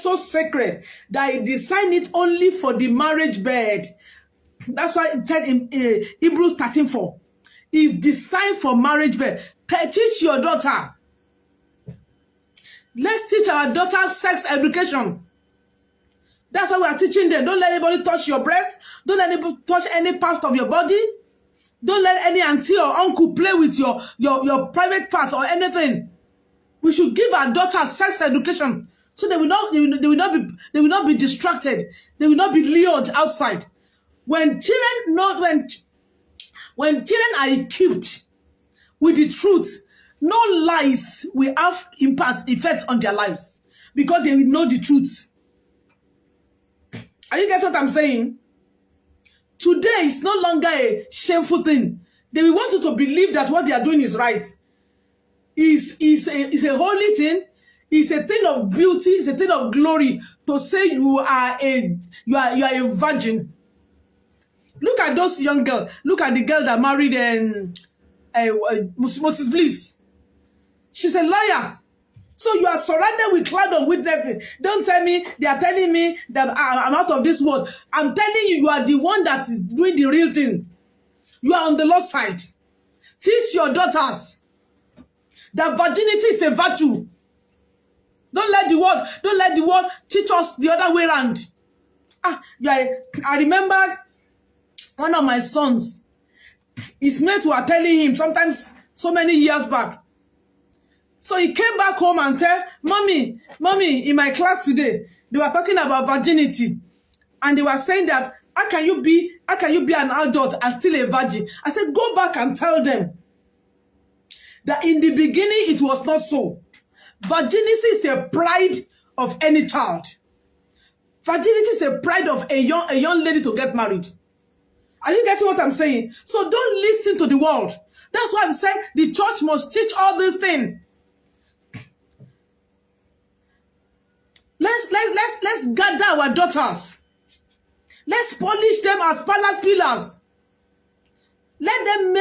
so sacred that he designed it only for the marriage bed. That's why it said in Hebrews 13:4. It's designed for marriage bed. Teach your daughter. Let's teach our daughter sex education. That's why we are teaching them. Don't let anybody touch your breast. Don't let anybody touch any part of your body. Don't let any auntie or uncle play with your private parts or anything. We should give our daughters sex education so they will not be distracted. They will not be lured outside. When children are equipped with the truth, no lies will have effect on their lives because they will know the truth. Are you getting what I'm saying? Today is no longer a shameful thing. They will want you to believe that what they are doing is right. Is a holy thing. It's a thing of beauty. It's a thing of glory to say you are a virgin. Look at those young girls. Look at the girl that married Moses Bliss. She's a lawyer. So you are surrounded with cloud of witnesses. Don't tell me, they are telling me that I'm out of this world. I'm telling you, you are the one that is doing the real thing. You are on the Lord's side. Teach your daughters that virginity is a virtue. Don't let the world teach us the other way around. I remember one of my sons, his mates were telling him sometimes so many years back. So he came back home and tell, Mommy, in my class today, they were talking about virginity. And they were saying that, how can you be an adult and still a virgin? I said, go back and tell them that in the beginning, it was not so. Virginity is a pride of any child. Virginity is a pride of a young lady to get married. Are you getting what I'm saying? So don't listen to the world. That's why I'm saying the church must teach all these things. Let's gather our daughters. Let's polish them as palace pillars. Let them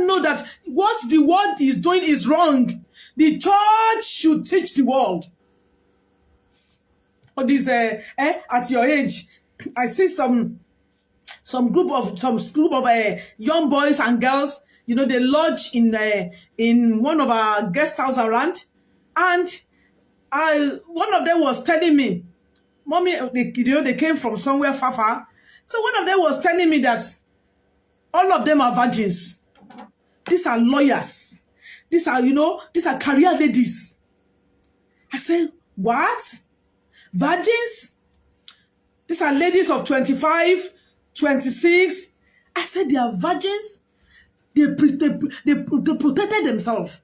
know that what the world is doing is wrong. The church should teach the world. For this, at your age, I see some group of young boys and girls. You know, they lodge in one of our guest house around, and one of them was telling me, Mommy, they came from somewhere far. So one of them was telling me that all of them are virgins. These are lawyers. These are career ladies. I said, what? Virgins? These are ladies of 25, 26. I said, they are virgins. They protected themselves.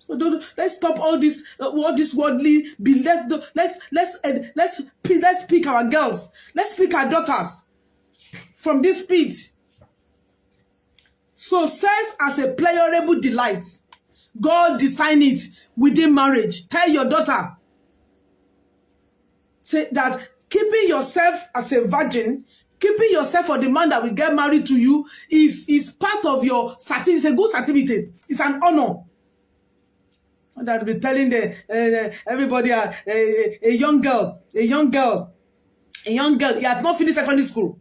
So let's stop all this worldly. Let's pick our girls. Let's pick our daughters from this pit. So sex as a pleasurable delight. God designed it within marriage. Tell your daughter, say that keeping yourself as a virgin, keeping yourself for the man that will get married to you is part of your certificate. It's a good certificate. It's an honor. That be telling everybody a young girl. He has not finished secondary school.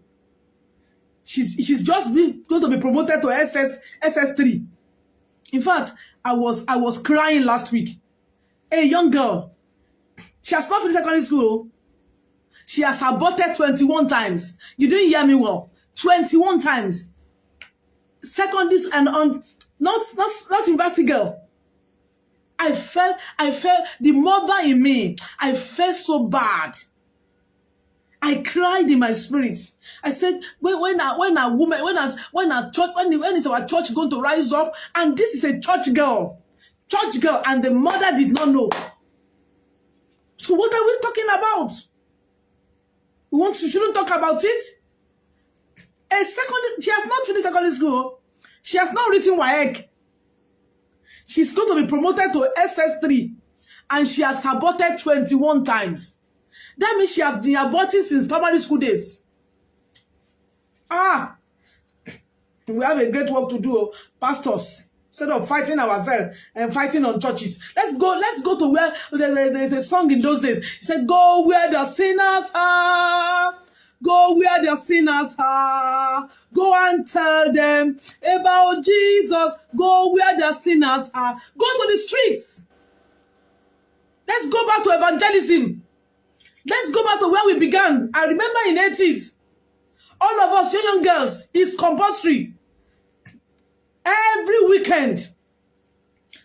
She's just going to be promoted to SS3. In fact, I was crying last week. A young girl. She has not finished secondary school. She has aborted 21 times. You didn't hear me well. 21 times. Secondary and on not university girl. I felt the mother in me. I felt so bad. I cried in my spirit. I said, when is our church going to rise up? And this is a church girl, and the mother did not know. So what are we talking about? Shouldn't talk about it. She has not finished secondary school. She has not written WAEC. She's going to be promoted to SS3, and she has aborted 21 times. That means she has been aborting since primary school days. We have a great work to do, pastors. instead of fighting ourselves and fighting on churches. Let's go to where there's a song in those days. It said, go where the sinners are. Go where the sinners are. Go and tell them about Jesus. Go where the sinners are. Go to the streets. Let's go back to evangelism. Let's go back to where we began. I remember in 80s, all of us, young girls, it's compulsory. Every weekend,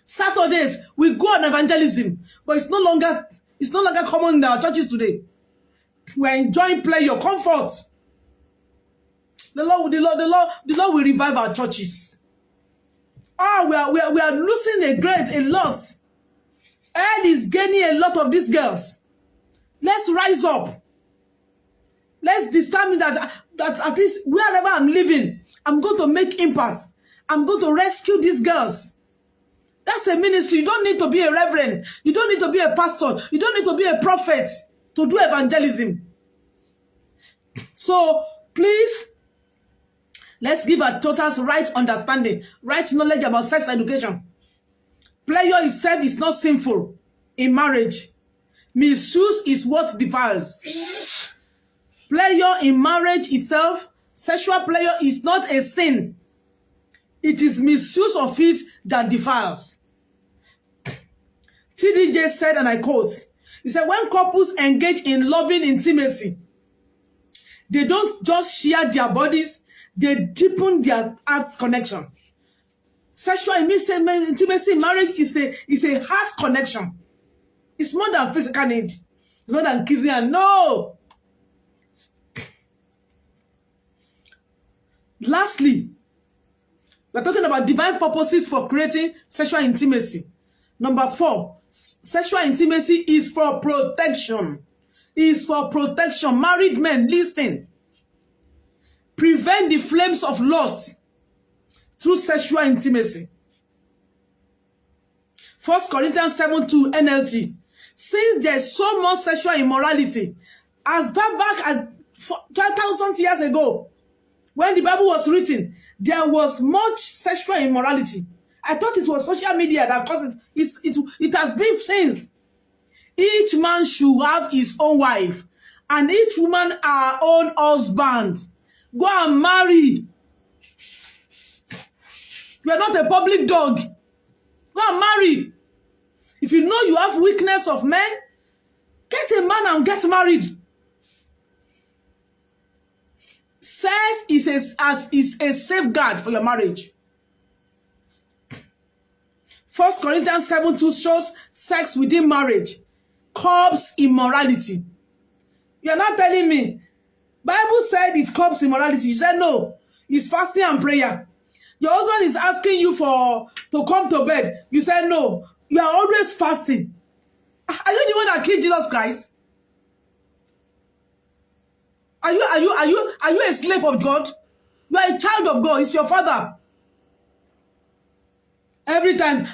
Saturdays, we go on evangelism. But it's no longer common in our churches today. We're enjoying pleasure, comfort. The Lord will revive our churches. We are losing a lot. Ed is gaining a lot of these girls. Let's rise up. Let's determine that at least wherever I'm living, I'm going to make impact. I'm going to rescue these girls. That's a ministry. You don't need to be a reverend. You don't need to be a pastor. You don't need to be a prophet to do evangelism. So, please, let's give our daughters right understanding, right knowledge about sex education. Pleasure itself is not sinful in marriage. Misuse is what defiles. Pleasure in marriage itself, sexual pleasure is not a sin. It is misuse of it that defiles. TDJ said, and I quote, he said, when couples engage in loving intimacy, they don't just share their bodies, they deepen their heart's connection. Sexual intimacy in marriage is a heart connection. It's more than physical need. It's more than kissing and no. Lastly, we're talking about divine purposes for creating sexual intimacy. Number 4, sexual intimacy is for protection. Is for protection. Married men, listen. Prevent the flames of lust through sexual intimacy. 1 Corinthians 7:2 NLT. Since there's so much sexual immorality, as far back at 12,000 years ago, when the Bible was written, there was much sexual immorality. I thought it was social media that caused it. It has been since. Each man should have his own wife, and each woman her own husband. Go and marry. You are not a public dog. Go and marry. If you know you have weakness of men, get a man and get married. Sex is a safeguard for your marriage. 1 Corinthians 7:2 shows sex within marriage curbs immorality. You're not telling me. Bible said it curbs immorality. You said no. It's fasting and prayer. Your husband is asking you to come to bed. You said no. You are always fasting. Are you the one that killed Jesus Christ? Are you a slave of God? You are a child of God. It's your father. Every time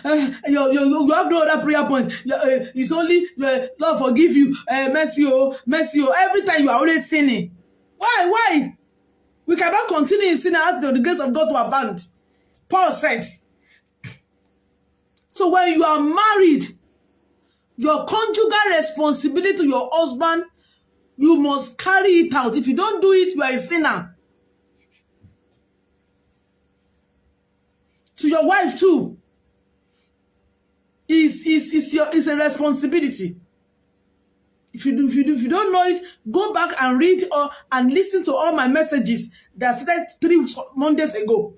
you have no other prayer point. It's only Lord forgive you, mercy, mercy. Every time you are always sinning. Why? We cannot continue in sin and ask the grace of God to abound. Paul said. So when you are married, your conjugal responsibility to your husband, you must carry it out. If you don't do it, you are a sinner. To your wife too. It's a responsibility. If you don't know it, go back and read and listen to all my messages that started 3 Mondays ago.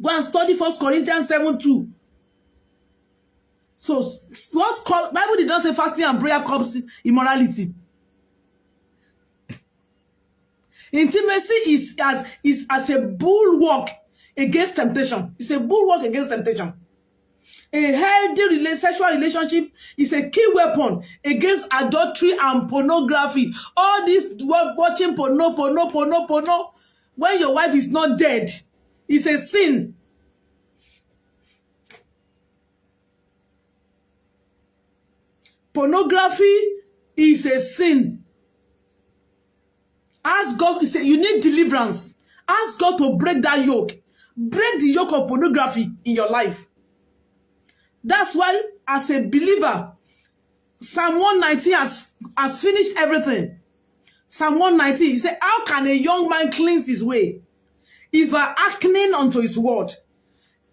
Go and study 1 Corinthians 7:2. So Bible did not say fasting and prayer curbs immorality. Intimacy is as a bulwark against temptation. It's a bulwark against temptation. A healthy sexual relationship is a key weapon against adultery and pornography. All this watching porno. When your wife is not dead, it's a sin. Pornography is a sin. Ask God, you need deliverance. Ask God to break that yoke. break the yoke of pornography in your life. That's why, as a believer, Psalm 119 has finished everything. Psalm 119, you say, how can a young man cleanse his way? It's by hearkening unto his word.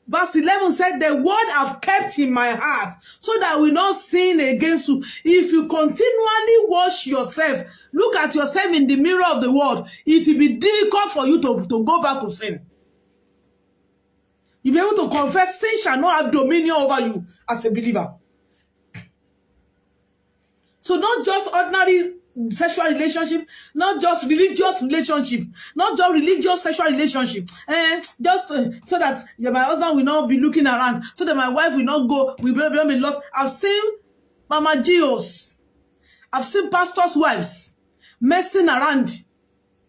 Verse 11 said, the word I've kept in my heart, so that I will not sin against you. If you continually wash yourself, look at yourself in the mirror of the world, it will be difficult for you to go back to sin. You'll be able to confess sin shall not have dominion over you as a believer. So not just ordinary sexual relationship, not just religious relationship, not just religious sexual relationship, just so that my husband will not be looking around, so that my wife will not be lost. I've seen Mama Gios, I've seen pastors' wives messing around